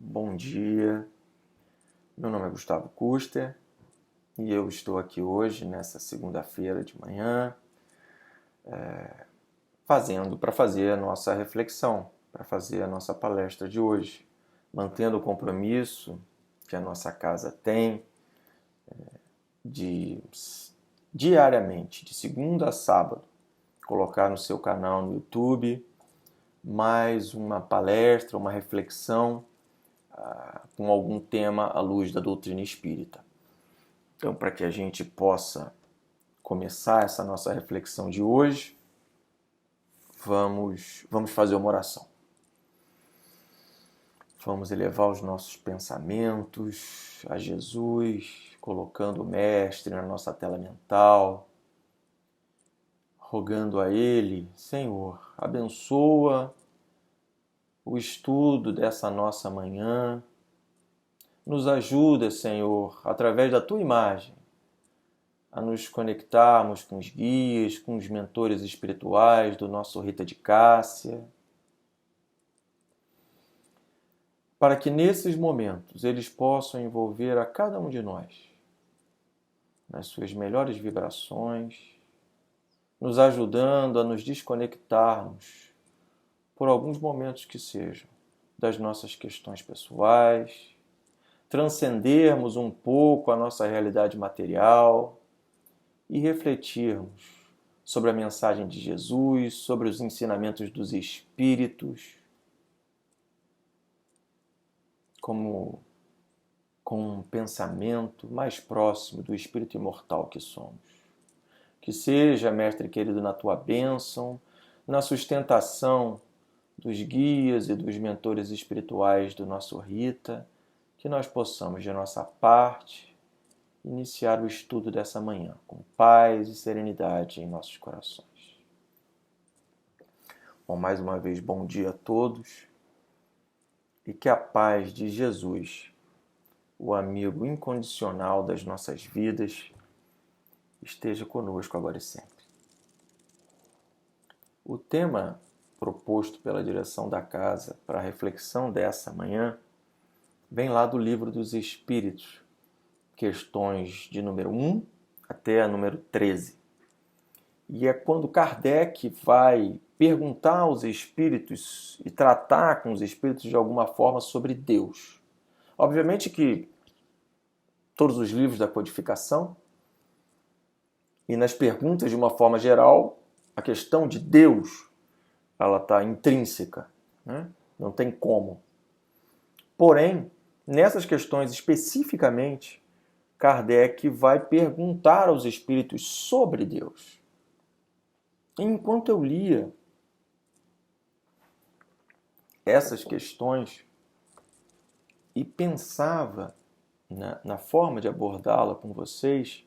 bom dia. Meu nome é Gustavo Kuster e eu estou aqui hoje, nessa segunda-feira de manhã, para fazer a nossa reflexão, para fazer a nossa palestra de hoje, mantendo o compromisso que a nossa casa tem de diariamente, de segunda a sábado, colocar no seu canal no YouTube mais uma palestra, uma reflexão com algum tema à luz da doutrina espírita. Então, para que a gente possa começar essa nossa reflexão de hoje, vamos fazer uma oração. Vamos elevar os nossos pensamentos a Jesus, colocando o Mestre na nossa tela mental, rogando a Ele: Senhor, abençoa o estudo dessa nossa manhã. Nos ajuda, Senhor, através da Tua imagem, a nos conectarmos com os guias, com os mentores espirituais do nosso Rita de Cássia, para que nesses momentos eles possam envolver a cada um de nós nas suas melhores vibrações, nos ajudando a nos desconectarmos, por alguns momentos que sejam, das nossas questões pessoais, transcendermos um pouco a nossa realidade material e refletirmos sobre a mensagem de Jesus, sobre os ensinamentos dos Espíritos, com um pensamento mais próximo do Espírito imortal que somos. Que seja, Mestre querido, na Tua bênção, na sustentação dos guias e dos mentores espirituais do nosso Rita, que nós possamos, de nossa parte, iniciar o estudo dessa manhã com paz e serenidade em nossos corações. Bom, mais uma vez, bom dia a todos e que a paz de Jesus, o amigo incondicional das nossas vidas, esteja conosco agora e sempre. O tema proposto pela direção da casa para a reflexão dessa manhã vem lá do Livro dos Espíritos, questões de número 1 até a número 13. E é quando Kardec vai perguntar aos espíritos e tratar com os espíritos de alguma forma sobre Deus. Obviamente que todos os livros da codificação e nas perguntas de uma forma geral, a questão de Deus ela está intrínseca, né? Não tem como. Porém, nessas questões especificamente, Kardec vai perguntar aos espíritos sobre Deus. Enquanto eu lia essas questões e pensava na forma de abordá-la com vocês,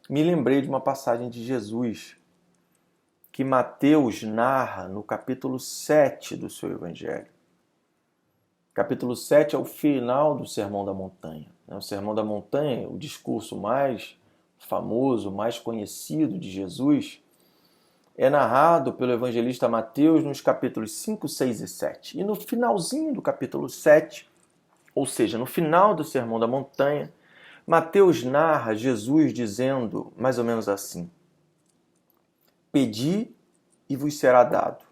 me lembrei de uma passagem de Jesus que Mateus narra no capítulo 7 do seu Evangelho. Capítulo 7 é o final do Sermão da Montanha. O Sermão da Montanha, o discurso mais famoso, mais conhecido de Jesus, é narrado pelo evangelista Mateus nos capítulos 5, 6 e 7. E no finalzinho do capítulo 7, ou seja, no final do Sermão da Montanha, Mateus narra Jesus dizendo mais ou menos assim: Pedi e vos será dado,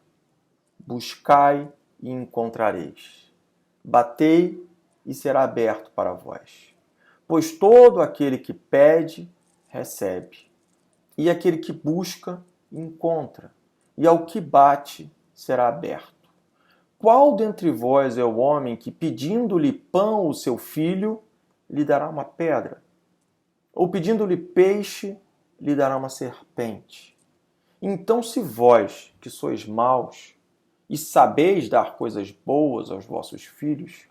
buscai e encontrareis, batei e será aberto para vós. Pois todo aquele que pede, recebe, e aquele que busca, encontra, e ao que bate, será aberto. Qual dentre vós é o homem que, pedindo-lhe pão ao seu filho, lhe dará uma pedra? Ou pedindo-lhe peixe, lhe dará uma serpente? Então, se vós, que sois maus, e sabeis dar coisas boas aos vossos filhos,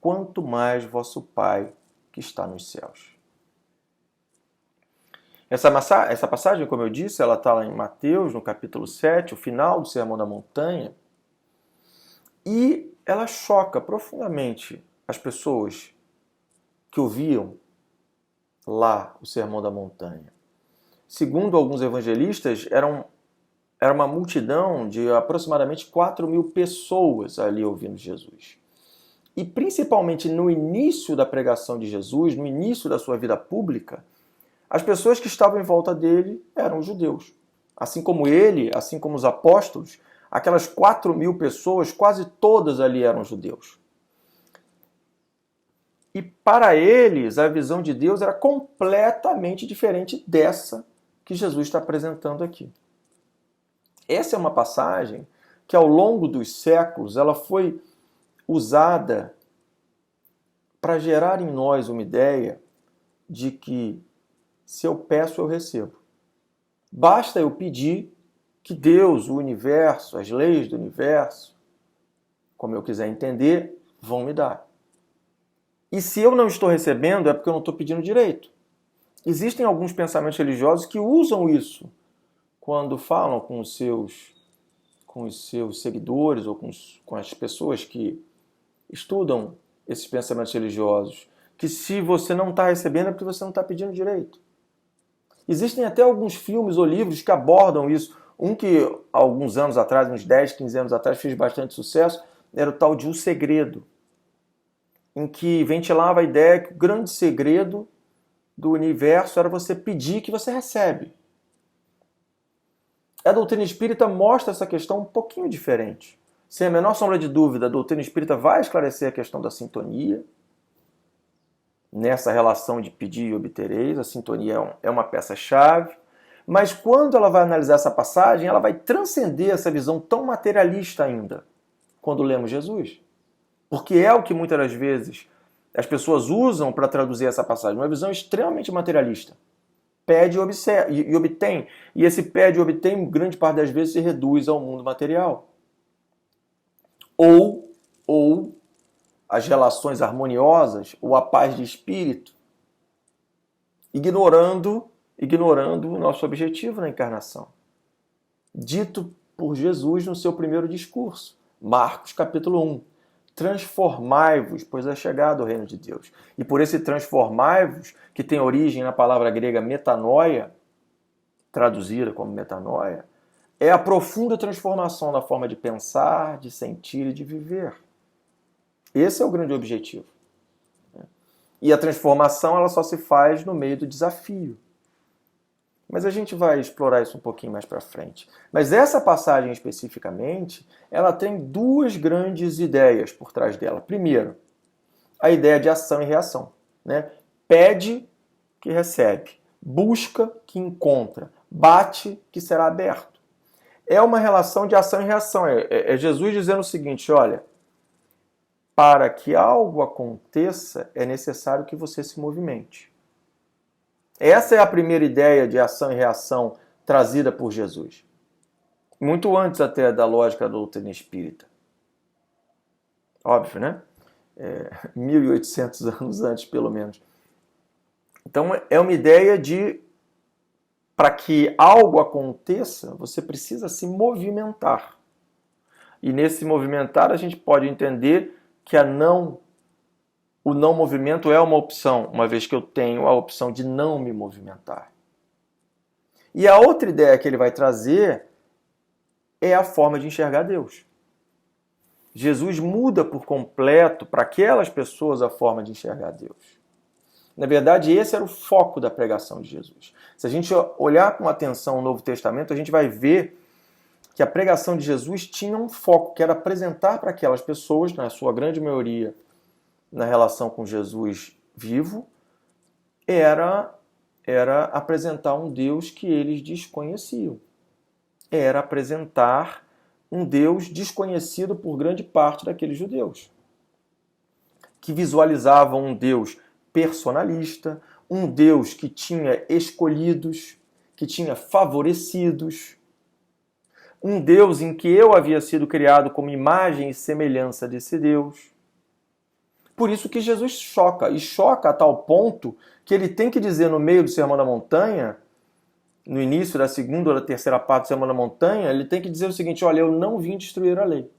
quanto mais vosso Pai que está nos céus. Essa passagem, como eu disse, ela está lá em Mateus, no capítulo 7, o final do Sermão da Montanha, e ela choca profundamente as pessoas que ouviam lá o Sermão da Montanha. Segundo alguns evangelistas, era uma multidão de aproximadamente 4.000 pessoas ali ouvindo Jesus. e principalmente no início da pregação de Jesus, no início da sua vida pública, as pessoas que estavam em volta dele eram os judeus. Assim como ele, assim como os apóstolos, aquelas 4.000 pessoas, quase todas ali eram judeus. E para eles, a visão de Deus era completamente diferente dessa que Jesus está apresentando aqui. Essa é uma passagem que ao longo dos séculos ela foi usada para gerar em nós uma ideia de que se eu peço, eu recebo. Basta eu pedir que Deus, o universo, as leis do universo, como eu quiser entender, vão me dar. E se eu não estou recebendo, é porque eu não estou pedindo direito. Existem alguns pensamentos religiosos que usam isso quando falam com os seus seguidores ou com as pessoas que estudam esses pensamentos religiosos, que se você não está recebendo é porque você não está pedindo direito. Existem até alguns filmes ou livros que abordam isso. Um que, alguns anos atrás, uns 10, 15 anos atrás, fez bastante sucesso, era o tal de O Segredo, em que ventilava a ideia que o grande segredo do universo era você pedir que você recebe. A doutrina espírita mostra essa questão um pouquinho diferente. Sem a menor sombra de dúvida, a doutrina espírita vai esclarecer a questão da sintonia, nessa relação de pedir e obtereis. A sintonia é uma peça-chave, mas quando ela vai analisar essa passagem, ela vai transcender essa visão tão materialista ainda, quando lemos Jesus. Porque é o que muitas das vezes as pessoas usam para traduzir essa passagem, uma visão extremamente materialista. Pede e obtém. E esse pede e obtém, grande parte das vezes, se reduz ao mundo material. Ou as relações harmoniosas, ou a paz de espírito, ignorando o nosso objetivo na encarnação. Dito por Jesus no seu primeiro discurso, Marcos capítulo 1. Transformai-vos, pois é chegado o reino de Deus. E por esse transformai-vos, que tem origem na palavra grega metanoia, traduzida como metanoia, é a profunda transformação na forma de pensar, de sentir e de viver. Esse é o grande objetivo. E a transformação ela só se faz no meio do desafio. Mas a gente vai explorar isso um pouquinho mais para frente. Mas essa passagem especificamente, ela tem duas grandes ideias por trás dela. Primeiro, a ideia de ação e reação. Pede que recebe, busca que encontra, bate que será aberto. É uma relação de ação e reação. É Jesus dizendo o seguinte, olha, para que algo aconteça, é necessário que você se movimente. Essa é a primeira ideia de ação e reação trazida por Jesus. Muito antes até da lógica da doutrina espírita. Óbvio, né? 1800 anos antes, pelo menos. Então, é uma ideia de, para que algo aconteça, você precisa se movimentar. E nesse movimentar, a gente pode entender que o não movimento é uma opção, uma vez que eu tenho a opção de não me movimentar. E a outra ideia que ele vai trazer é a forma de enxergar Deus. Jesus muda por completo para aquelas pessoas a forma de enxergar Deus. Na verdade, esse era o foco da pregação de Jesus. Se a gente olhar com atenção o Novo Testamento, a gente vai ver que a pregação de Jesus tinha um foco, que era apresentar para aquelas pessoas, na sua grande maioria, na relação com Jesus vivo, era apresentar um Deus que eles desconheciam. Era apresentar um Deus desconhecido por grande parte daqueles judeus, que visualizavam um Deus personalista, um Deus que tinha escolhidos, que tinha favorecidos, um Deus em que eu havia sido criado como imagem e semelhança desse Deus. Por isso que Jesus choca, e choca a tal ponto que ele tem que dizer no meio do Sermão da Montanha, no início da segunda ou da terceira parte do Sermão da Montanha, ele tem que dizer o seguinte, olha, eu não vim destruir a lei.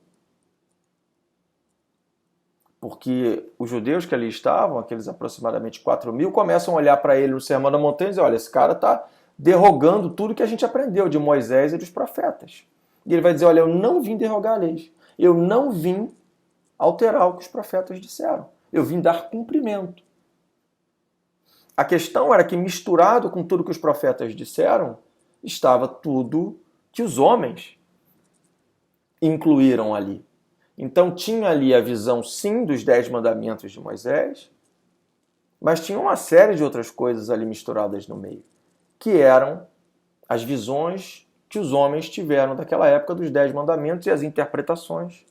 Porque os judeus que ali estavam, aqueles aproximadamente 4.000, começam a olhar para ele no Sermão da Montanha e dizer, olha, esse cara está derrogando tudo que a gente aprendeu de Moisés e dos profetas. E ele vai dizer, olha, eu não vim derrogar a lei. Eu não vim alterar o que os profetas disseram. Eu vim dar cumprimento. A questão era que, misturado com tudo que os profetas disseram, estava tudo que os homens incluíram ali. Então tinha ali a visão, sim, dos 10 mandamentos de Moisés, mas tinha uma série de outras coisas ali misturadas no meio, que eram as visões que os homens tiveram daquela época dos 10 mandamentos e as interpretações.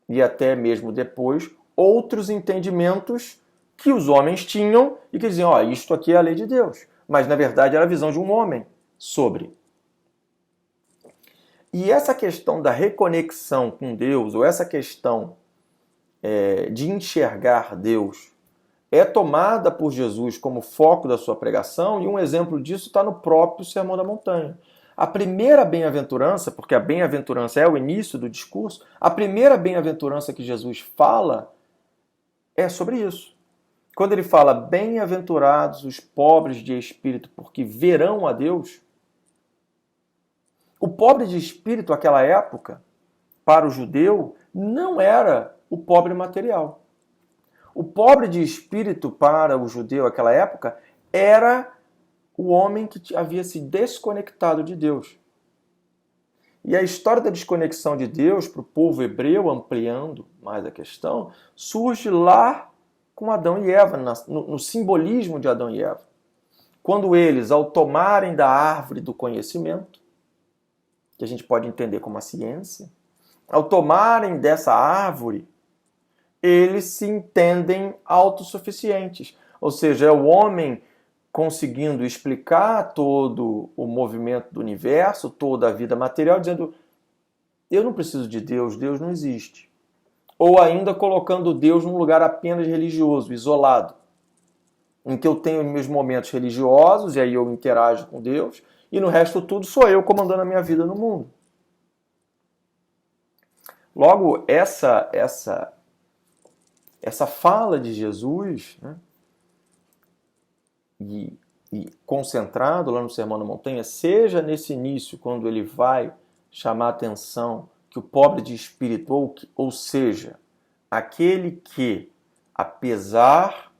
E até mesmo depois, outros entendimentos que os homens tinham e que diziam, isto aqui é a lei de Deus. Mas, na verdade, era a visão de um homem sobre. E essa questão da reconexão com Deus, ou essa questão de enxergar Deus, é tomada por Jesus como foco da sua pregação, e um exemplo disso está no próprio Sermão da Montanha. A primeira bem-aventurança, porque a bem-aventurança é o início do discurso, a primeira bem-aventurança que Jesus fala é sobre isso. Quando ele fala, bem-aventurados os pobres de espírito, porque verão a Deus, o pobre de espírito, naquela época, para o judeu, não era o pobre material. O pobre de espírito para o judeu naquela época era o homem que havia se desconectado de Deus. E a história da desconexão de Deus para o povo hebreu, ampliando mais a questão, surge lá com Adão e Eva, no simbolismo de Adão e Eva. Quando eles, ao tomarem da árvore do conhecimento, que a gente pode entender como a ciência, ao tomarem dessa árvore, eles se entendem autossuficientes. Ou seja, é o homem conseguindo explicar todo o movimento do universo, toda a vida material, dizendo, eu não preciso de Deus, Deus não existe. Ou ainda colocando Deus num lugar apenas religioso, isolado, em que eu tenho meus momentos religiosos, e aí eu interajo com Deus, e no resto tudo sou eu comandando a minha vida no mundo. Logo, essa fala de Jesus, né, e concentrado lá no Sermão da Montanha, seja nesse início, quando ele vai chamar a atenção que o pobre de espírito, ou seja, aquele que, apesar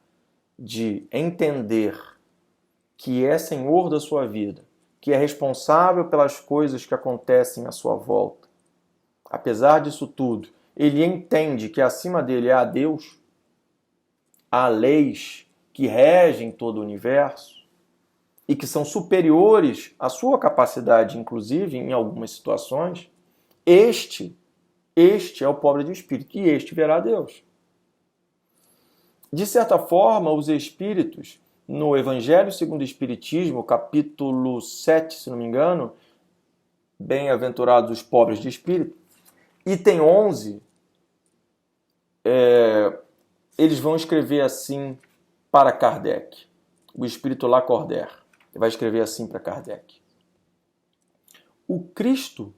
de entender que é senhor da sua vida, que é responsável pelas coisas que acontecem à sua volta, apesar disso tudo, ele entende que acima dele há Deus, há leis que regem todo o universo e que são superiores à sua capacidade, inclusive em algumas situações, este é o pobre de espírito e este verá Deus. De certa forma, os espíritos, no Evangelho segundo o Espiritismo, capítulo 7, se não me engano, bem-aventurados os pobres de espírito, item 11, eles vão escrever assim para Kardec, o espírito Lacordaire. Ele vai escrever assim para Kardec. O Cristo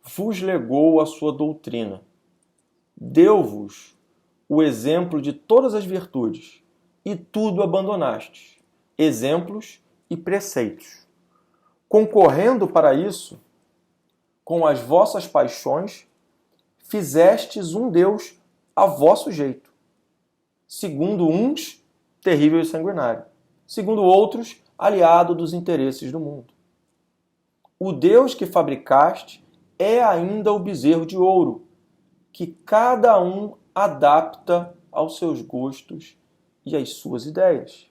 vos legou a sua doutrina, deu-vos o exemplo de todas as virtudes, e tudo abandonastes, exemplos e preceitos. Concorrendo para isso, com as vossas paixões, fizestes um Deus a vosso jeito. Segundo uns, terrível e sanguinário. Segundo outros, aliado dos interesses do mundo. O Deus que fabricaste é ainda o bezerro de ouro, que cada um adapta aos seus gostos e às suas ideias.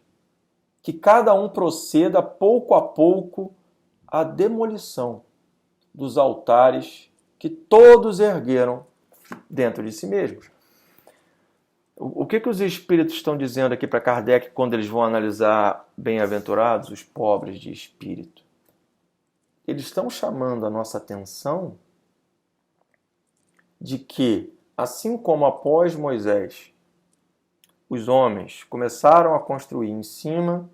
Que cada um proceda pouco a pouco à demolição dos altares que todos ergueram dentro de si mesmos. O que os espíritos estão dizendo aqui para Kardec quando eles vão analisar bem-aventurados os pobres de espírito? Eles estão chamando a nossa atenção de que, assim como após Moisés, os homens começaram a construir em cima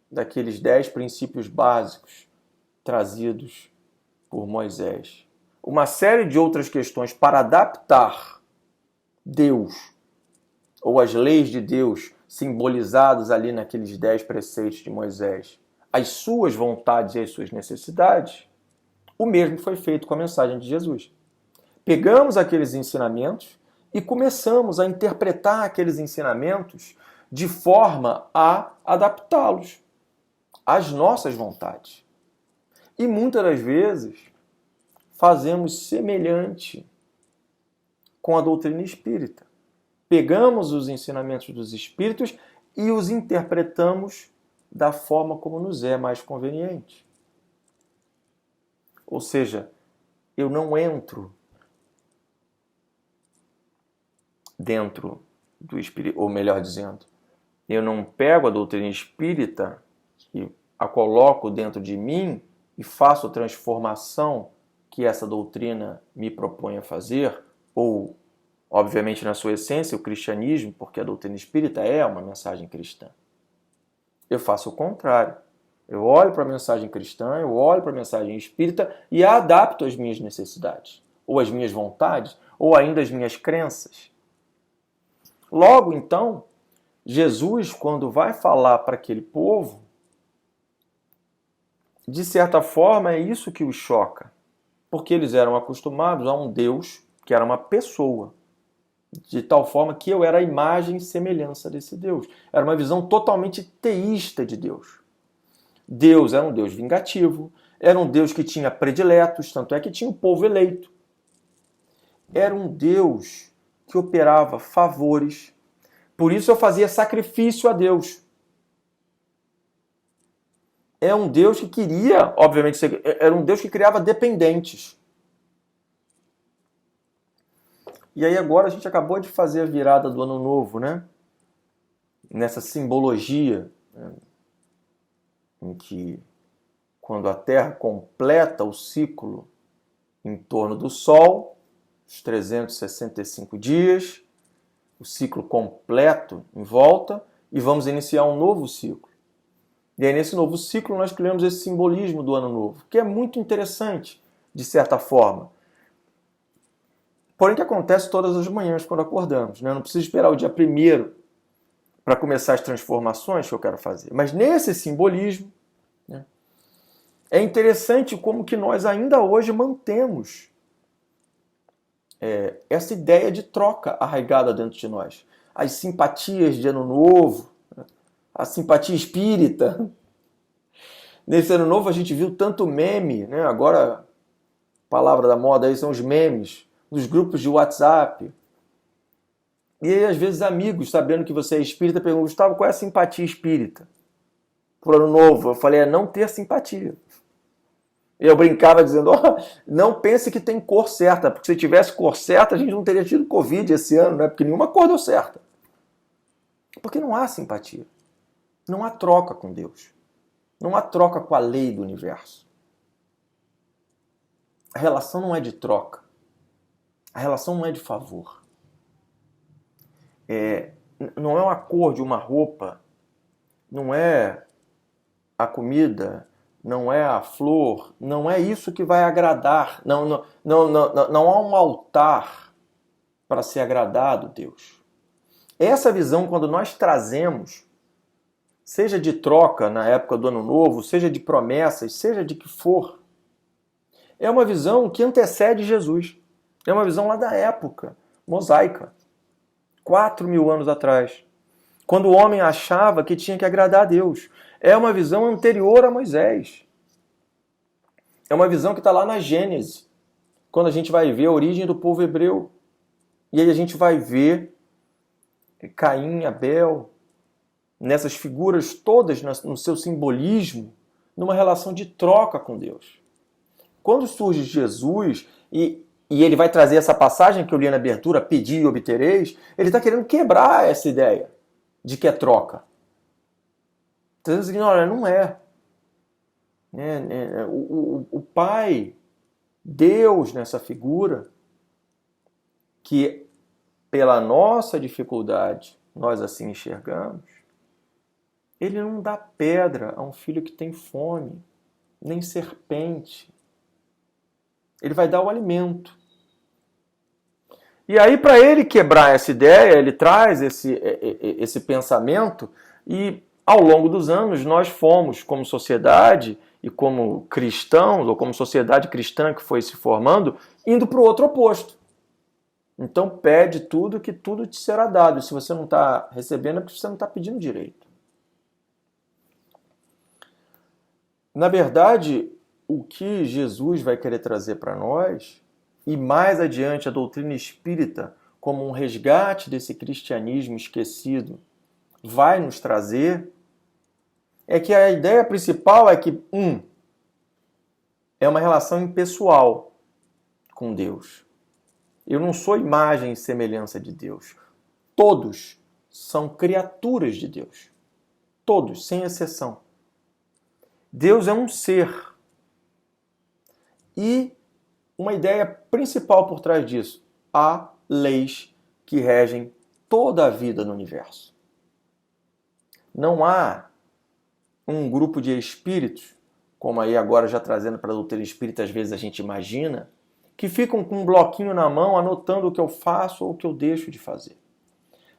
daqueles 10 princípios básicos trazidos por Moisés, uma série de outras questões para adaptar Deus ou as leis de Deus simbolizadas ali naqueles 10 preceitos de Moisés, as suas vontades e as suas necessidades, o mesmo foi feito com a mensagem de Jesus. Pegamos aqueles ensinamentos e começamos a interpretar aqueles ensinamentos de forma a adaptá-los às nossas vontades. E muitas das vezes fazemos semelhante com a doutrina espírita. Pegamos os ensinamentos dos espíritos e os interpretamos da forma como nos é mais conveniente. Ou seja, eu não entro dentro do espírito, ou melhor dizendo, eu não pego a doutrina espírita e a coloco dentro de mim e faço a transformação que essa doutrina me propõe a fazer, ou, obviamente, na sua essência, o cristianismo, porque a doutrina espírita é uma mensagem cristã. Eu faço o contrário. Eu olho para a mensagem cristã, eu olho para a mensagem espírita e a adapto às minhas necessidades, ou às minhas vontades, ou ainda às minhas crenças. Logo, então, Jesus, quando vai falar para aquele povo, de certa forma é isso que os choca, porque eles eram acostumados a um Deus que era uma pessoa, de tal forma que eu era a imagem e semelhança desse Deus. Era uma visão totalmente teísta de Deus. Deus era um Deus vingativo, era um Deus que tinha prediletos, tanto é que tinha um povo eleito. Era um Deus que operava favores, por isso eu fazia sacrifício a Deus. É um Deus que queria, obviamente, era um Deus que criava dependentes. E aí agora a gente acabou de fazer a virada do Ano Novo, né? Nessa simbologia, né? Em que quando a Terra completa o ciclo em torno do Sol, os 365 dias, o ciclo completo em volta, e vamos iniciar um novo ciclo. E aí nesse novo ciclo nós criamos esse simbolismo do Ano Novo, que é muito interessante, de certa forma. Porém, que acontece todas as manhãs quando acordamos, né? Eu não preciso esperar o dia 1º para começar as transformações que eu quero fazer. Mas nesse simbolismo, né, é interessante como que nós ainda hoje mantemos essa ideia de troca arraigada dentro de nós. As simpatias de Ano Novo, a simpatia espírita. Nesse Ano Novo a gente viu tanto meme, né? Agora a palavra da moda aí são os memes, nos grupos de WhatsApp. E aí, às vezes, amigos, sabendo que você é espírita, perguntam: Gustavo, qual é a simpatia espírita pro Ano Novo? Eu falei: é não ter simpatia. E eu brincava dizendo: não pense que tem cor certa, porque se tivesse cor certa, a gente não teria tido Covid esse ano, né? Porque nenhuma cor deu certa. Porque não há simpatia. Não há troca com Deus. Não há troca com a lei do universo. A relação não é de troca. A relação não é de favor. Não é uma cor de uma roupa, não é a comida, não é a flor, não é isso que vai agradar. Não há um altar para ser agradado, Deus. Essa visão, quando nós trazemos, seja de troca na época do Ano Novo, seja de promessas, seja de que for, é uma visão que antecede Jesus. É uma visão lá da época mosaica, 4.000 anos atrás, quando o homem achava que tinha que agradar a Deus. É uma visão anterior a Moisés. É uma visão que está lá na Gênese, quando a gente vai ver a origem do povo hebreu. E aí a gente vai ver Caim, Abel, nessas figuras todas no seu simbolismo, numa relação de troca com Deus. Quando surge Jesus e ele vai trazer essa passagem que eu li na abertura, pedi e obtereis, ele está querendo quebrar essa ideia de que é troca. Está dizendo assim: olha, não é. O Pai, Deus nessa figura, que pela nossa dificuldade nós assim enxergamos, ele não dá pedra a um filho que tem fome, nem serpente. Ele vai dar o alimento. E aí, para ele quebrar essa ideia, ele traz esse pensamento e, ao longo dos anos, nós fomos, como sociedade e como cristãos, ou como sociedade cristã que foi se formando, indo para o outro oposto. Então pede tudo que tudo te será dado. E se você não está recebendo é porque você não está pedindo direito. Na verdade, o que Jesus vai querer trazer para nós, e mais adiante a doutrina espírita, como um resgate desse cristianismo esquecido, vai nos trazer, é que a ideia principal é que, é uma relação impessoal com Deus. Eu não sou imagem e semelhança de Deus. Todos são criaturas de Deus. Todos, sem exceção. Deus é um ser. E uma ideia principal por trás disso: há leis que regem toda a vida no universo. Não há um grupo de espíritos, como aí agora já trazendo para a doutrina espírita, às vezes a gente imagina, que ficam com um bloquinho na mão anotando o que eu faço ou o que eu deixo de fazer.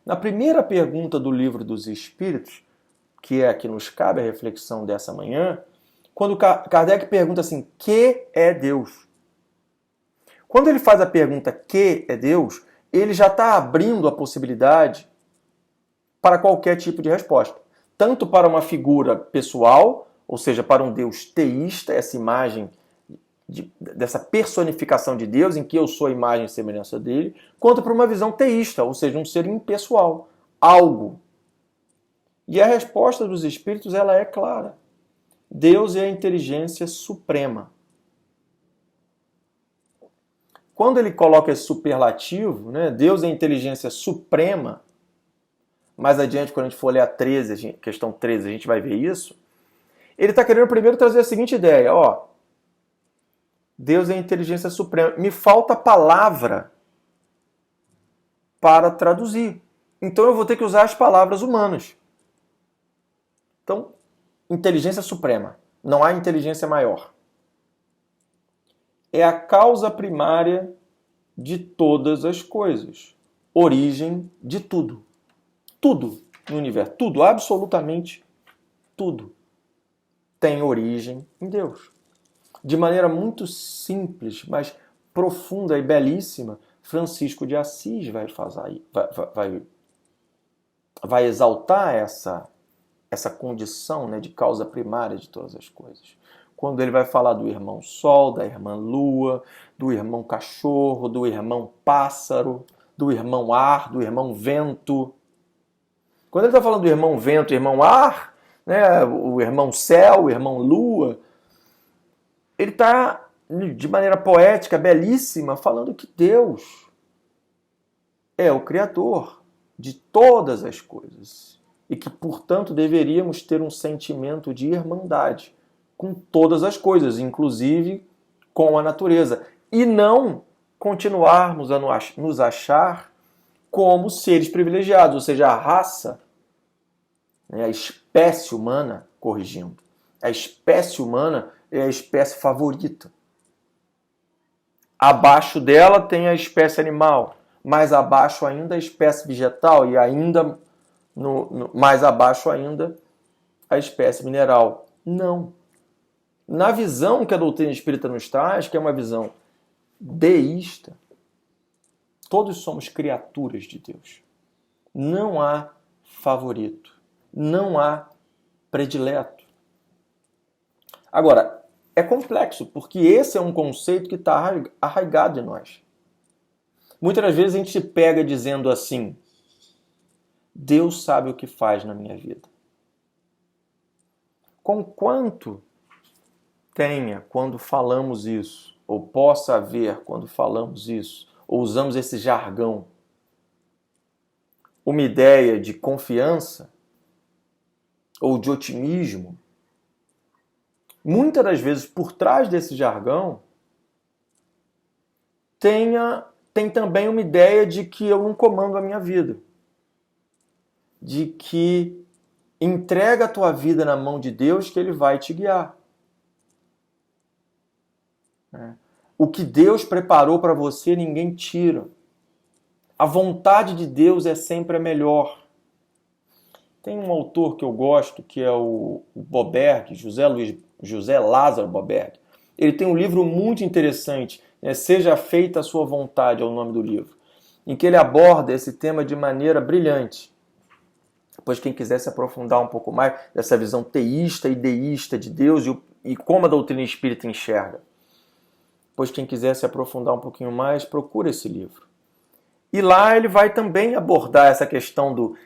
Na primeira pergunta do Livro dos Espíritos, que é a que nos cabe a reflexão dessa manhã, quando Kardec pergunta assim, que é Deus? Quando ele faz a pergunta, que é Deus, ele já está abrindo a possibilidade para qualquer tipo de resposta. Tanto para uma figura pessoal, ou seja, para um Deus teísta, essa imagem dessa personificação de Deus, em que eu sou a imagem e semelhança dele, quanto para uma visão teísta, ou seja, um ser impessoal, algo. E a resposta dos Espíritos ela é clara. Deus é a inteligência suprema. Quando ele coloca esse superlativo, né, Deus é a inteligência suprema, mais adiante, quando a gente for ler a 13, questão 13, a gente vai ver isso, ele está querendo primeiro trazer a seguinte ideia, Deus é a inteligência suprema. Me falta palavra para traduzir. Então eu vou ter que usar as palavras humanas. Então, inteligência suprema. Não há inteligência maior. É a causa primária de todas as coisas. Origem de tudo. Tudo no universo. Tudo, absolutamente tudo, tem origem em Deus. De maneira muito simples, mas profunda e belíssima, Francisco de Assis vai exaltar essa condição, né, de causa primária de todas as coisas. Quando ele vai falar do irmão Sol, da irmã Lua, do irmão Cachorro, do irmão Pássaro, do irmão Ar, do irmão Vento. Quando ele está falando do irmão Vento, irmão Ar, né, o irmão Céu, o irmão Lua, ele está, de maneira poética, belíssima, falando que Deus é o Criador de todas as coisas e que, portanto, deveríamos ter um sentimento de irmandade com todas as coisas, inclusive com a natureza, e não continuarmos a nos achar como seres privilegiados, ou seja, a raça, né, a espécie humana, corrigindo, a espécie humana é a espécie favorita. Abaixo dela tem a espécie animal, mais abaixo ainda a espécie vegetal e ainda mais abaixo ainda a espécie mineral. Não. Na visão que a doutrina espírita nos traz, que é uma visão deísta, todos somos criaturas de Deus. Não há favorito, não há predileto. Agora, é complexo, porque esse é um conceito que está arraigado em nós. Muitas das vezes a gente se pega dizendo assim, Deus sabe o que faz na minha vida. Conquanto tenha quando falamos isso, ou possa haver quando falamos isso, ou usamos esse jargão, uma ideia de confiança ou de otimismo, muitas das vezes por trás desse jargão tem também uma ideia de que eu não comando a minha vida, de que entrega a tua vida na mão de Deus que Ele vai te guiar. O que Deus preparou para você, ninguém tira. A vontade de Deus é sempre a melhor. Tem um autor que eu gosto, que é o Boberg, José Lázaro Boberg. Ele tem um livro muito interessante, né? Seja Feita a Sua Vontade, é o nome do livro. em que ele aborda esse tema de maneira brilhante. Depois, quem quiser se aprofundar um pouco mais dessa visão teísta e deísta de Deus e como a doutrina espírita enxerga. Depois, quem quiser se aprofundar um pouquinho mais, procura esse livro. E lá ele vai também abordar essa questão do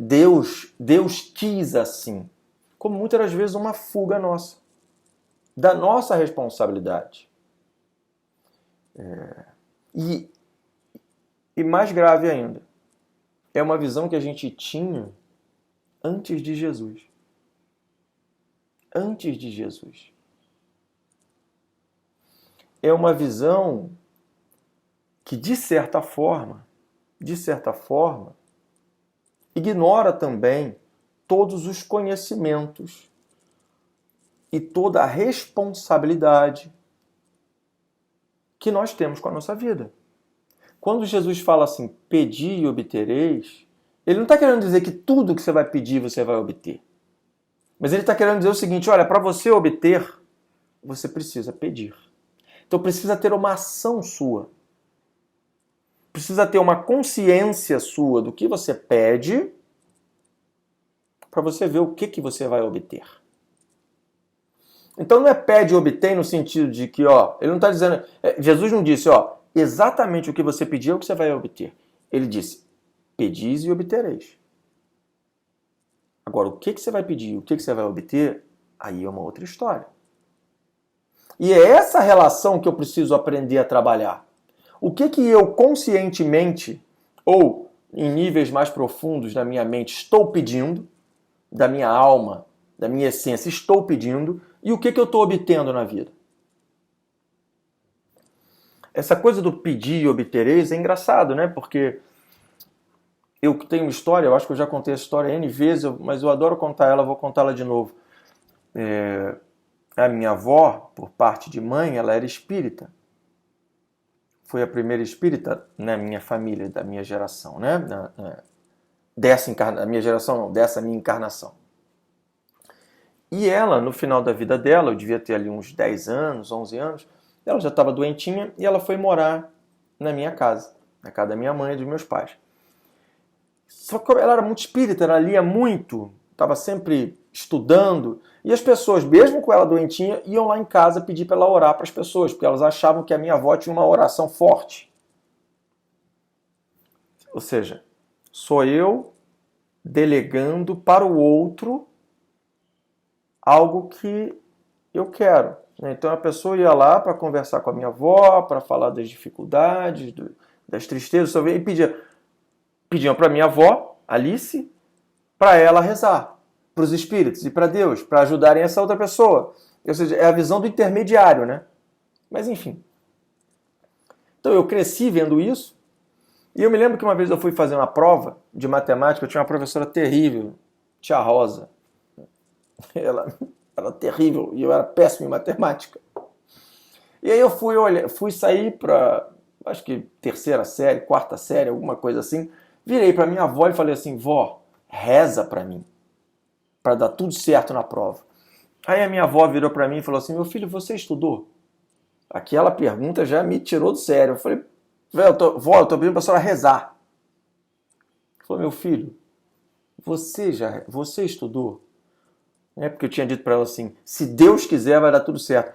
Deus quis assim, como muitas das vezes uma fuga nossa, da nossa responsabilidade. E mais grave ainda, é uma visão que a gente tinha antes de Jesus. Antes de Jesus. É uma visão que, de certa forma, ignora também todos os conhecimentos e toda a responsabilidade que nós temos com a nossa vida. Quando Jesus fala assim, pedi e obtereis, ele não está querendo dizer que tudo que você vai pedir você vai obter. Mas ele está querendo dizer o seguinte, olha, para você obter, você precisa pedir. Então precisa ter uma ação sua. Precisa ter uma consciência sua do que você pede para você ver o que você vai obter. Então não é pede e obtém no sentido de que, ele não está dizendo... Jesus não disse, exatamente o que você pedir é o que você vai obter. Ele disse, pedis e obtereis. Agora, o que você vai pedir, o que você vai obter, aí é uma outra história. E é essa relação que eu preciso aprender a trabalhar. O que eu conscientemente, ou em níveis mais profundos da minha mente, estou pedindo, da minha alma, da minha essência, estou pedindo, e o que eu estou obtendo na vida. Essa coisa do pedir e obtereis é engraçado, né? Porque eu tenho uma história, eu acho que eu já contei essa história N vezes, mas eu adoro contar ela, vou contá-la de novo. A minha avó, por parte de mãe, ela era espírita. Foi a primeira espírita na minha família, da minha geração, né? Da minha geração não, dessa minha encarnação. E ela, no final da vida dela, eu devia ter ali uns 10 anos, 11 anos, ela já estava doentinha e ela foi morar na minha casa, na casa da minha mãe e dos meus pais. Só que ela era muito espírita, ela lia muito, estava sempre estudando, e as pessoas, mesmo com ela doentinha, iam lá em casa pedir para ela orar para as pessoas, porque elas achavam que a minha avó tinha uma oração forte. Ou seja, sou eu delegando para o outro algo que eu quero. Então a pessoa ia lá para conversar com a minha avó, para falar das dificuldades, das tristezas, e pediam para minha avó, Alice, para ela rezar, para os espíritos e para Deus, para ajudarem essa outra pessoa. Ou seja, é a visão do intermediário, né? Mas enfim. Então eu cresci vendo isso, e eu me lembro que uma vez eu fui fazer uma prova de matemática, eu tinha uma professora terrível, tia Rosa. Ela era terrível e eu era péssimo em matemática. E aí eu fui sair para, acho que terceira série, quarta série, alguma coisa assim. Virei para minha avó e falei assim, vó, reza para mim, para dar tudo certo na prova. Aí a minha avó virou para mim e falou assim, meu filho, você estudou? Aquela pergunta já me tirou do sério. Eu falei, vó, eu tô pedindo para a senhora rezar. Ela falou, meu filho, você estudou? Porque eu tinha dito para ela assim, se Deus quiser vai dar tudo certo.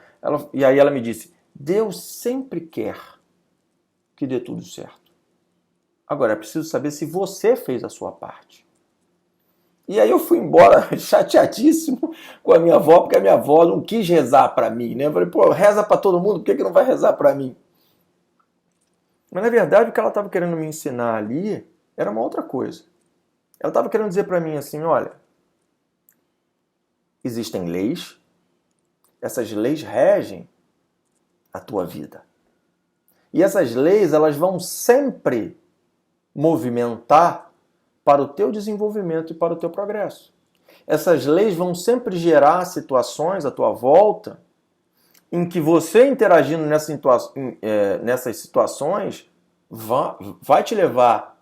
E aí ela me disse, Deus sempre quer que dê tudo certo. Agora é preciso saber se você fez a sua parte. E aí eu fui embora chateadíssimo com a minha avó, porque a minha avó não quis rezar para mim, né? Eu falei, reza para todo mundo, por que não vai rezar para mim? Mas na verdade o que ela estava querendo me ensinar ali era uma outra coisa. Ela estava querendo dizer para mim assim, olha, existem leis, essas leis regem a tua vida. E essas leis, elas vão sempre movimentar para o teu desenvolvimento e para o teu progresso. Essas leis vão sempre gerar situações à tua volta em que você interagindo nessas situações vai te levar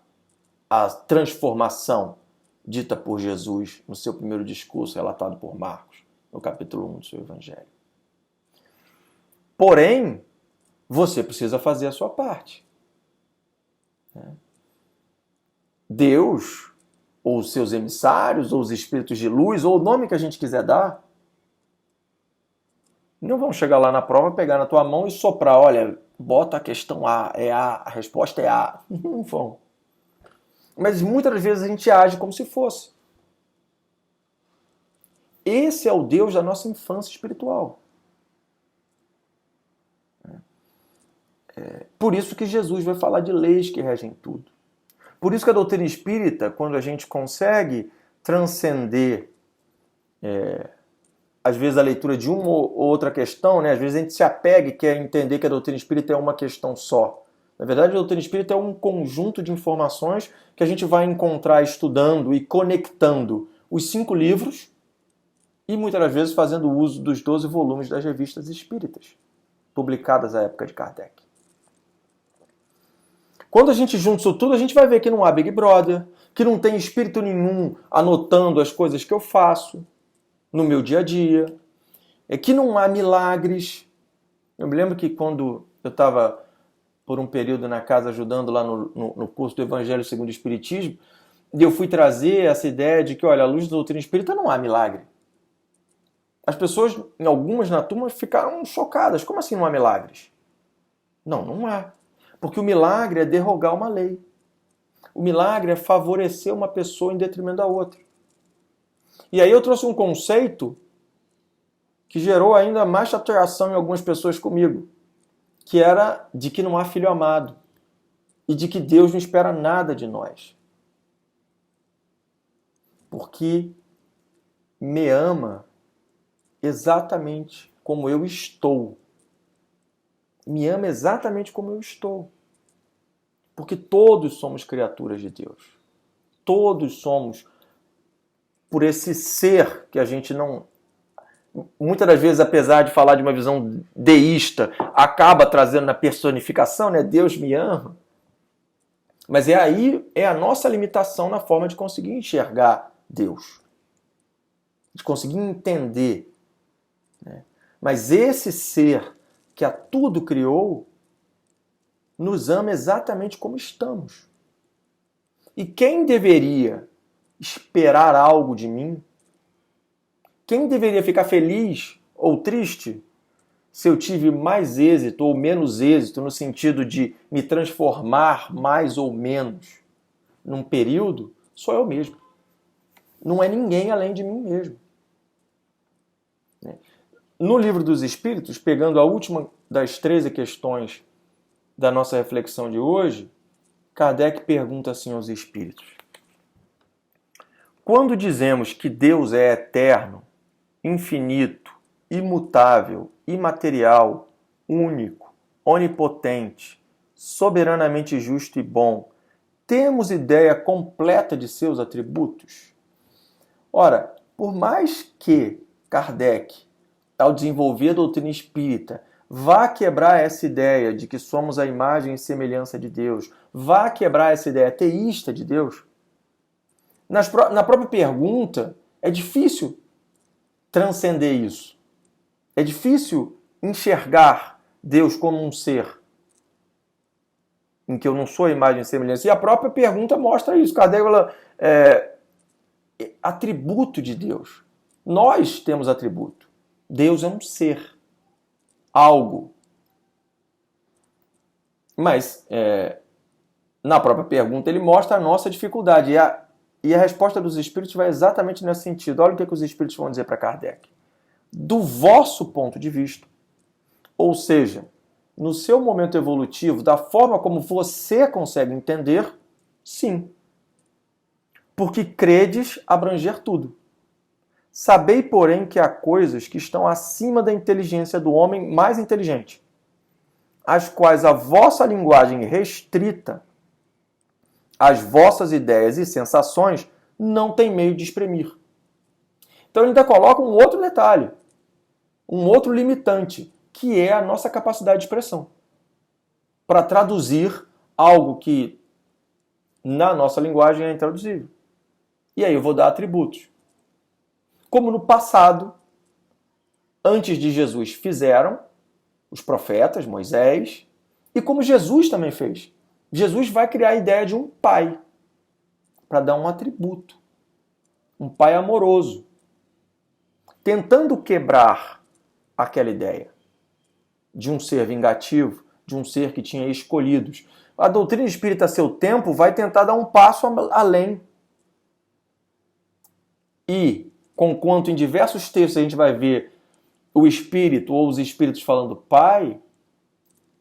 à transformação dita por Jesus no seu primeiro discurso relatado por Marcos, no capítulo 1 do seu Evangelho. Porém, você precisa fazer a sua parte. Deus, ou os seus emissários, ou os espíritos de luz, ou o nome que a gente quiser dar, não vão chegar lá na prova, pegar na tua mão e soprar, olha, bota a questão A, é A resposta é A. Não vão. Mas muitas das vezes a gente age como se fosse. Esse é o Deus da nossa infância espiritual. Por isso que Jesus vai falar de leis que regem tudo. Por isso que a doutrina espírita, quando a gente consegue transcender, às vezes, a leitura de uma ou outra questão, né? Às vezes a gente se apega e quer entender que a doutrina espírita é uma questão só. Na verdade, a doutrina espírita é um conjunto de informações que a gente vai encontrar estudando e conectando os 5 livros e muitas das vezes fazendo uso dos 12 volumes das revistas espíritas, publicadas à época de Kardec. Quando a gente junta isso tudo, a gente vai ver que não há Big Brother, que não tem espírito nenhum anotando as coisas que eu faço no meu dia a dia, que não há milagres. Eu me lembro que quando eu estava por um período na casa ajudando lá no curso do Evangelho segundo o Espiritismo, e eu fui trazer essa ideia de que, olha, à luz da doutrina espírita não há milagre. As pessoas, em algumas na turma, ficaram chocadas. Como assim não há milagres? Não há. Porque o milagre é derrogar uma lei. O milagre é favorecer uma pessoa em detrimento da outra. E aí eu trouxe um conceito que gerou ainda mais chateação em algumas pessoas comigo, que era de que não há filho amado e de que Deus não espera nada de nós. Porque me ama exatamente como eu estou. Me ama exatamente como eu estou. Porque todos somos criaturas de Deus. Todos somos, por esse ser que a gente não... Muitas das vezes, apesar de falar de uma visão deísta, acaba trazendo na personificação, né? Deus me ama. Mas é a nossa limitação na forma de conseguir enxergar Deus. De conseguir entender. Né? Mas esse ser que a tudo criou, nos ama exatamente como estamos. E quem deveria esperar algo de mim? Quem deveria ficar feliz ou triste se eu tive mais êxito ou menos êxito no sentido de me transformar mais ou menos num período? Sou eu mesmo. Não é ninguém além de mim mesmo. No Livro dos Espíritos, pegando a última das 13 questões da nossa reflexão de hoje, Kardec pergunta assim aos espíritos: quando dizemos que Deus é eterno, infinito, imutável, imaterial, único, onipotente, soberanamente justo e bom, temos ideia completa de seus atributos? Ora, por mais que Kardec, ao desenvolver a doutrina espírita, vá quebrar essa ideia de que somos a imagem e semelhança de Deus, vá quebrar essa ideia teísta de Deus, na própria pergunta é difícil transcender isso. É difícil enxergar Deus como um ser em que eu não sou a imagem e semelhança. E a própria pergunta mostra isso. Kardec fala, atributo de Deus. Nós temos atributo. Deus é um ser. Algo. Mas, na própria pergunta, ele mostra a nossa dificuldade. E a resposta dos espíritos vai exatamente nesse sentido. Olha o que os espíritos vão dizer para Kardec. Do vosso ponto de vista, ou seja, no seu momento evolutivo, da forma como você consegue entender, sim. Porque credes abranger tudo. Sabei, porém, que há coisas que estão acima da inteligência do homem mais inteligente, as quais a vossa linguagem restrita, as vossas ideias e sensações, não tem meio de exprimir. Então ele ainda coloca um outro detalhe, um outro limitante, que é a nossa capacidade de expressão, para traduzir algo que na nossa linguagem é intraduzível. E aí eu vou dar atributos. Como no passado, antes de Jesus, fizeram os profetas, Moisés, e como Jesus também fez. Jesus vai criar a ideia de um pai, para dar um atributo, um pai amoroso, tentando quebrar aquela ideia de um ser vingativo, de um ser que tinha escolhidos. A doutrina espírita, a seu tempo, vai tentar dar um passo além. E, conquanto em diversos textos a gente vai ver o espírito ou os espíritos falando pai,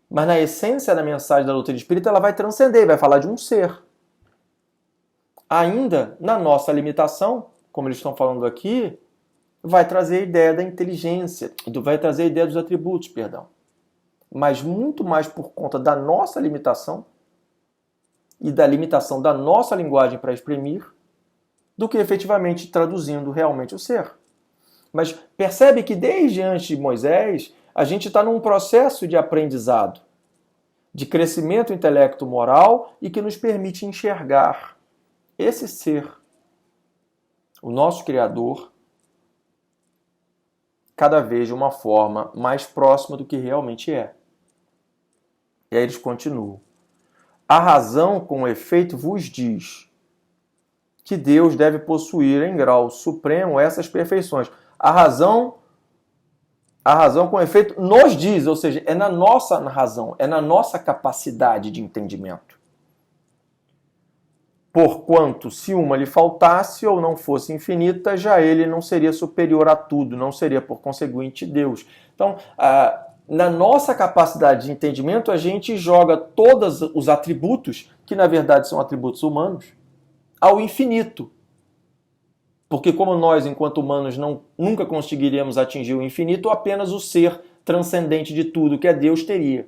mas na essência da mensagem da doutrina espírita ela vai transcender, vai falar de um ser. Ainda na nossa limitação, como eles estão falando aqui, vai trazer a ideia da inteligência, vai trazer a ideia dos atributos, perdão. Mas muito mais por conta da nossa limitação e da limitação da nossa linguagem para exprimir, do que efetivamente traduzindo realmente o ser. Mas percebe que desde antes de Moisés, a gente está num processo de aprendizado, de crescimento intelecto-moral e que nos permite enxergar esse ser, o nosso Criador, cada vez de uma forma mais próxima do que realmente é. E aí eles continuam. A razão, com efeito, vos diz que Deus deve possuir em grau supremo essas perfeições. A razão, com efeito, nos diz, ou seja, é na nossa razão, é na nossa capacidade de entendimento. Porquanto, se uma lhe faltasse ou não fosse infinita, já ele não seria superior a tudo, não seria, por conseguinte, Deus. Então, na nossa capacidade de entendimento, a gente joga todos os atributos, que na verdade são atributos humanos, ao infinito. Porque como nós, enquanto humanos, nunca conseguiríamos atingir o infinito, apenas o ser transcendente de tudo, que é Deus, teria.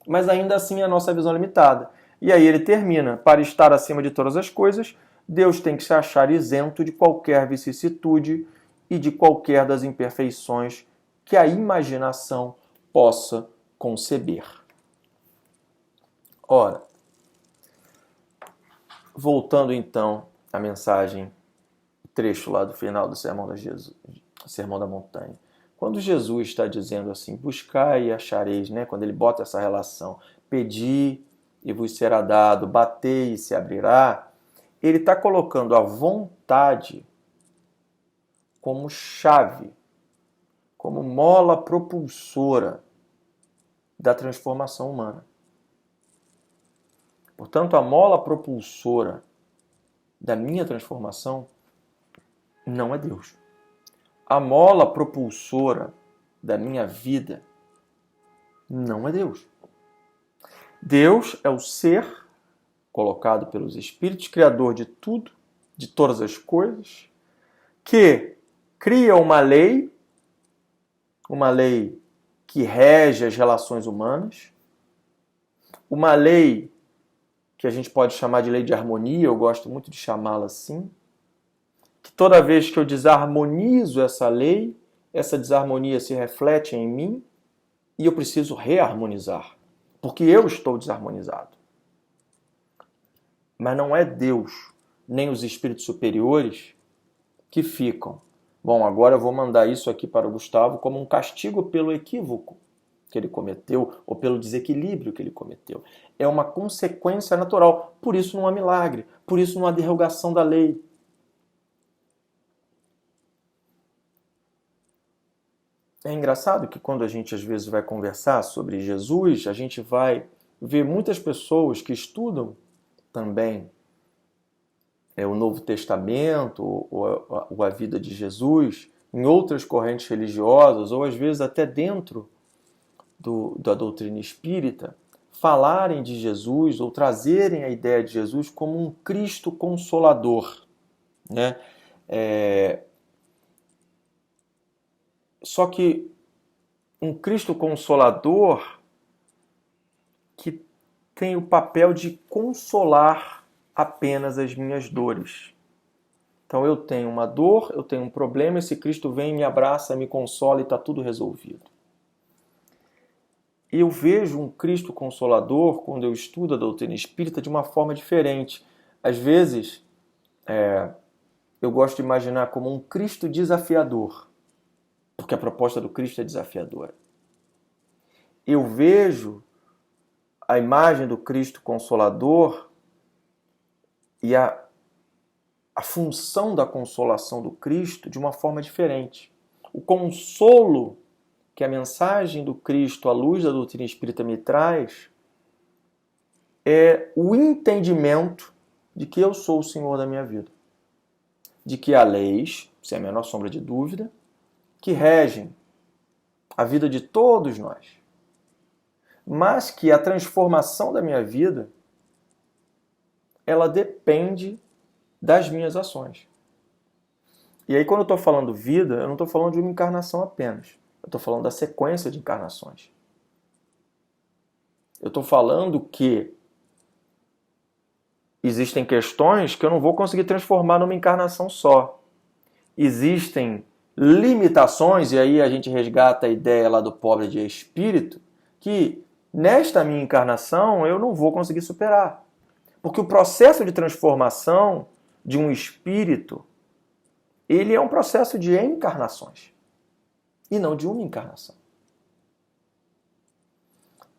Mas ainda assim a nossa visão é limitada. E aí ele termina, para estar acima de todas as coisas, Deus tem que se achar isento de qualquer vicissitude e de qualquer das imperfeições que a imaginação possa conceber. Ora, voltando então à mensagem, trecho lá do final do Sermão da Montanha. Quando Jesus está dizendo assim, buscai e achareis, né? Quando ele bota essa relação, pedi e vos será dado, batei e se abrirá, ele está colocando a vontade como chave, como mola propulsora da transformação humana. Portanto, a mola propulsora da minha transformação não é Deus. A mola propulsora da minha vida não é Deus. Deus é o ser colocado pelos Espíritos, criador de tudo, de todas as coisas, que cria uma lei que rege as relações humanas, uma lei que a gente pode chamar de lei de harmonia, eu gosto muito de chamá-la assim, que toda vez que eu desarmonizo essa lei, essa desarmonia se reflete em mim e eu preciso reharmonizar, porque eu estou desarmonizado. Mas não é Deus, nem os espíritos superiores que ficam. Bom, agora eu vou mandar isso aqui para o Gustavo como um castigo pelo equívoco que ele cometeu ou pelo desequilíbrio que ele cometeu. É uma consequência natural. Por isso não há milagre, por isso não há derrogação da lei. É engraçado que quando a gente às vezes vai conversar sobre Jesus, a gente vai ver muitas pessoas que estudam também o Novo Testamento ou a vida de Jesus em outras correntes religiosas ou às vezes até dentro da doutrina espírita, falarem de Jesus ou trazerem a ideia de Jesus como um Cristo consolador, né? Só que um Cristo consolador que tem o papel de consolar apenas as minhas dores. Então eu tenho uma dor, eu tenho um problema, esse Cristo vem, me abraça, me consola e está tudo resolvido. Eu vejo um Cristo consolador, quando eu estudo a doutrina espírita, de uma forma diferente. Às vezes, eu gosto de imaginar como um Cristo desafiador, porque a proposta do Cristo é desafiadora. Eu vejo a imagem do Cristo Consolador e a função da consolação do Cristo de uma forma diferente. O consolo que a mensagem do Cristo, à luz da doutrina espírita, me traz é o entendimento de que eu sou o Senhor da minha vida. De que há leis, sem a menor sombra de dúvida, que regem a vida de todos nós. Mas que a transformação da minha vida, ela depende das minhas ações. E aí, quando eu estou falando vida, eu não estou falando de uma encarnação apenas. Eu estou falando da sequência de encarnações. Eu estou falando que existem questões que eu não vou conseguir transformar numa encarnação só. Existem limitações, e aí a gente resgata a ideia lá do pobre de espírito, que nesta minha encarnação eu não vou conseguir superar. Porque o processo de transformação de um espírito, ele é um processo de encarnações, e não de uma encarnação.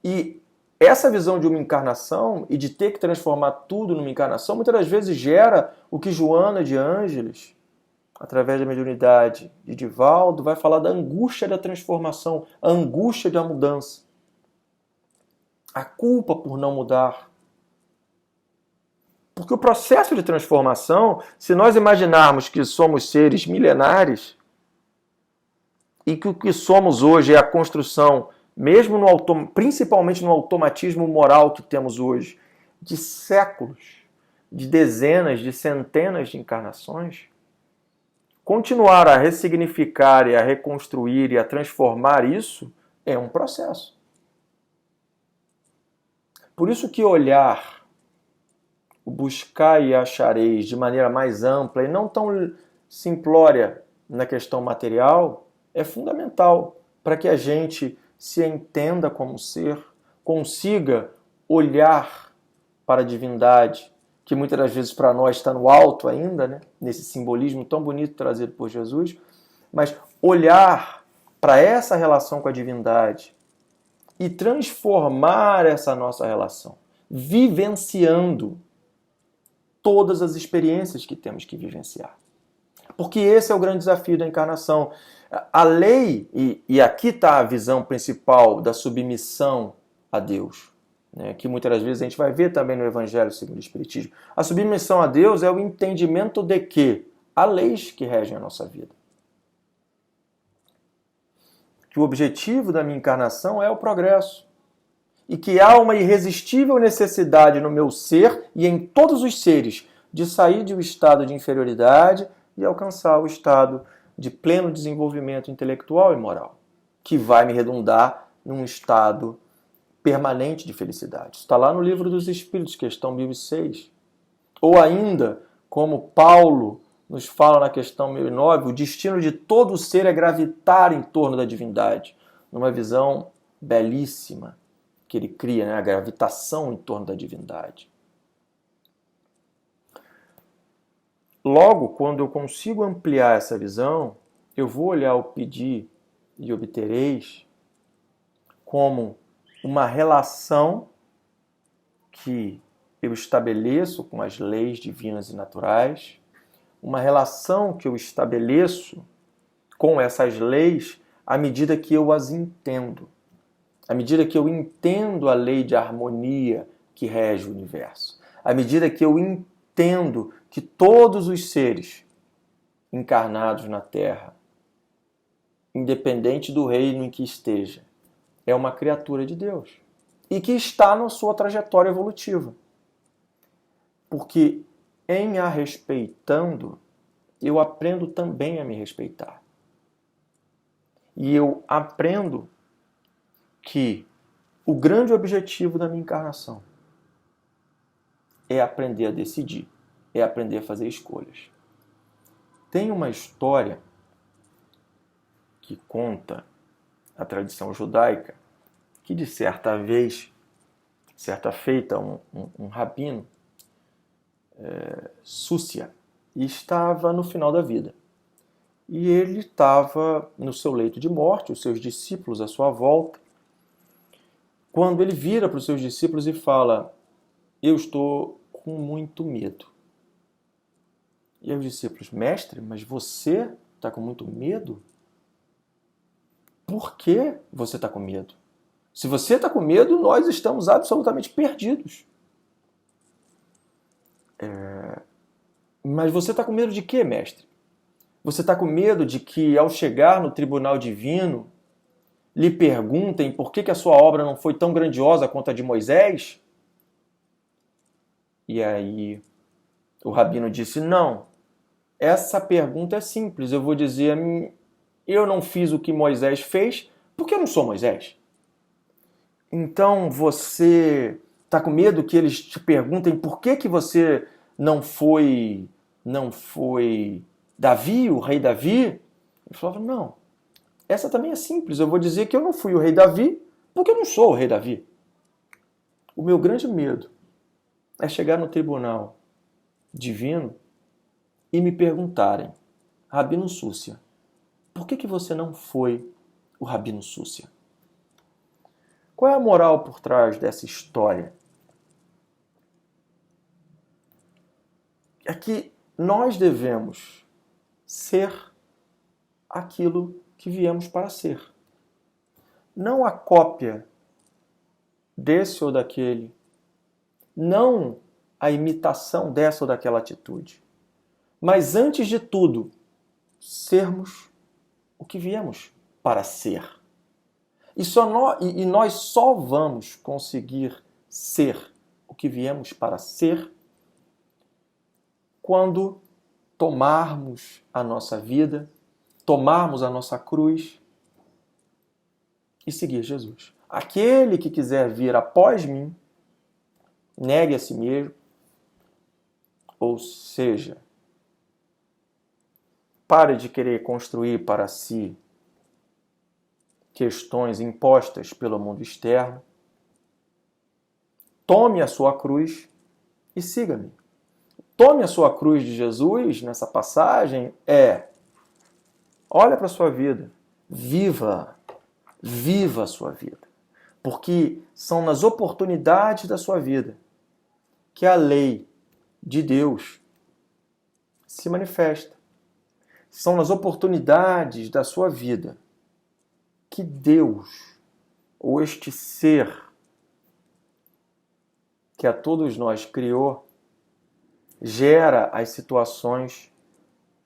E essa visão de uma encarnação e de ter que transformar tudo numa encarnação, muitas das vezes gera o que Joana de Ângeles, através da mediunidade de Divaldo, vai falar da angústia da transformação, a angústia da mudança, a culpa por não mudar. Porque o processo de transformação, se nós imaginarmos que somos seres milenares e que o que somos hoje é a construção, mesmo principalmente no automatismo moral que temos hoje, de séculos, de dezenas, de centenas de encarnações, continuar a ressignificar e a reconstruir e a transformar isso é um processo. Por isso que olhar o buscar e achareis de maneira mais ampla e não tão simplória na questão material é fundamental para que a gente se entenda como ser, consiga olhar para a divindade, que muitas das vezes para nós está no alto ainda, né? Nesse simbolismo tão bonito trazido por Jesus, mas olhar para essa relação com a divindade e transformar essa nossa relação, vivenciando todas as experiências que temos que vivenciar. Porque esse é o grande desafio da encarnação. A lei, e aqui está a visão principal da submissão a Deus, né, que muitas das vezes a gente vai ver também no Evangelho segundo o Espiritismo. A submissão a Deus é o entendimento de que há leis que regem a nossa vida. Que o objetivo da minha encarnação é o progresso. E que há uma irresistível necessidade no meu ser e em todos os seres de sair de um estado de inferioridade e alcançar o estado de pleno desenvolvimento intelectual e moral, que vai me redundar num estado permanente de felicidade. Isso está lá no Livro dos Espíritos, questão 1006. Ou ainda, como Paulo nos fala na questão 1009, o destino de todo ser é gravitar em torno da divindade, numa visão belíssima que ele cria, né? A gravitação em torno da divindade. Logo, quando eu consigo ampliar essa visão, eu vou olhar o pedir e obtereis como uma relação que eu estabeleço com as leis divinas e naturais, uma relação que eu estabeleço com essas leis à medida que eu as entendo. À medida que eu entendo a lei de harmonia que rege o universo, à medida que eu entendo que todos os seres encarnados na Terra, independente do reino em que esteja, é uma criatura de Deus e que está na sua trajetória evolutiva. Porque em a respeitando, eu aprendo também a me respeitar. E eu aprendo que o grande objetivo da minha encarnação é aprender a decidir, é aprender a fazer escolhas. Tem uma história que conta a tradição judaica que de certa feita, um rabino, Súcia, estava no final da vida. E ele estava no seu leito de morte, os seus discípulos à sua volta, quando ele vira para os seus discípulos e fala: eu estou com muito medo. E aí os discípulos: mestre, mas você está com muito medo? Por que você está com medo? Se você está com medo, nós estamos absolutamente perdidos. Mas você está com medo de quê, mestre? Você está com medo de que, ao chegar no tribunal divino, lhe perguntem por que a sua obra não foi tão grandiosa quanto a de Moisés? E aí o rabino disse: não, essa pergunta é simples. Eu vou dizer: eu não fiz o que Moisés fez porque eu não sou Moisés. Então você está com medo que eles te perguntem por que você não foi Davi, o rei Davi? Ele falava: não, essa também é simples. Eu vou dizer que eu não fui o rei Davi porque eu não sou o rei Davi. O meu grande medo é chegar no tribunal divino e me perguntarem: Rabino Súcia, por que você não foi o Rabino Súcia? Qual é a moral por trás dessa história? É que nós devemos ser aquilo que viemos para ser. Não a cópia desse ou daquele. Não a imitação dessa ou daquela atitude. Mas, antes de tudo, sermos o que viemos para ser. E nós só vamos conseguir ser o que viemos para ser quando tomarmos a nossa vida, tomarmos a nossa cruz e seguir Jesus. Aquele que quiser vir após mim, negue a si mesmo, ou seja, pare de querer construir para si questões impostas pelo mundo externo, tome a sua cruz e siga-me. Tome a sua cruz de Jesus nessa passagem olha para a sua vida, viva a sua vida, porque são nas oportunidades da sua vida que a lei de Deus se manifesta. São nas oportunidades da sua vida que Deus, ou este ser que a todos nós criou, gera as situações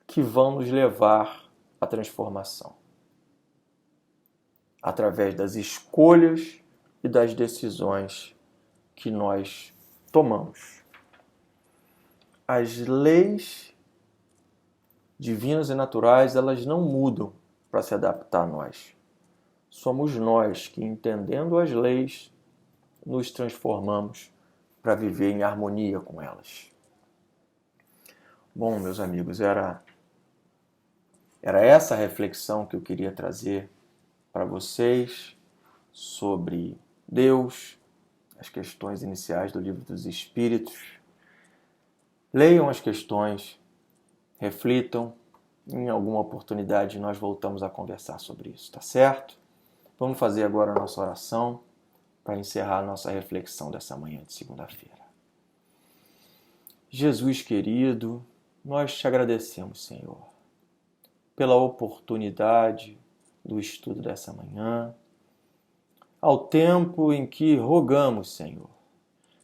que vão nos levar à transformação. Através das escolhas e das decisões que nós tomamos. As leis divinas e naturais, elas não mudam para se adaptar a nós. Somos nós que, entendendo as leis, nos transformamos para viver em harmonia com elas. Bom, meus amigos, era essa reflexão que eu queria trazer para vocês sobre Deus, as questões iniciais do Livro dos Espíritos. Leiam as questões, reflitam, em alguma oportunidade nós voltamos a conversar sobre isso, tá certo? Vamos fazer agora a nossa oração para encerrar a nossa reflexão dessa manhã de segunda-feira. Jesus querido, nós te agradecemos, Senhor, pela oportunidade do estudo dessa manhã, ao tempo em que rogamos, Senhor,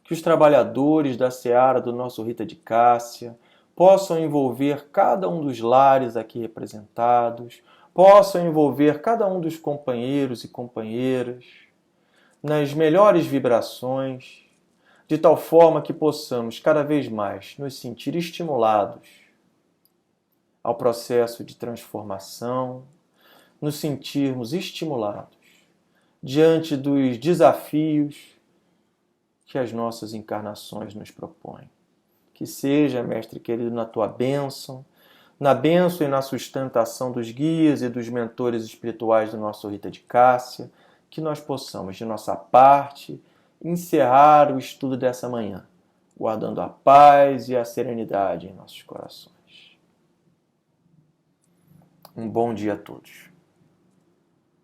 que os trabalhadores da seara do nosso Rita de Cássia possam envolver cada um dos lares aqui representados, possam envolver cada um dos companheiros e companheiras nas melhores vibrações, de tal forma que possamos cada vez mais nos sentir estimulados ao processo de transformação, nos sentirmos estimulados diante dos desafios que as nossas encarnações nos propõem. Que seja, Mestre querido, na tua bênção, na bênção e na sustentação dos guias e dos mentores espirituais do nosso Rita de Cássia, que nós possamos, de nossa parte, encerrar o estudo dessa manhã, guardando a paz e a serenidade em nossos corações. Um bom dia a todos.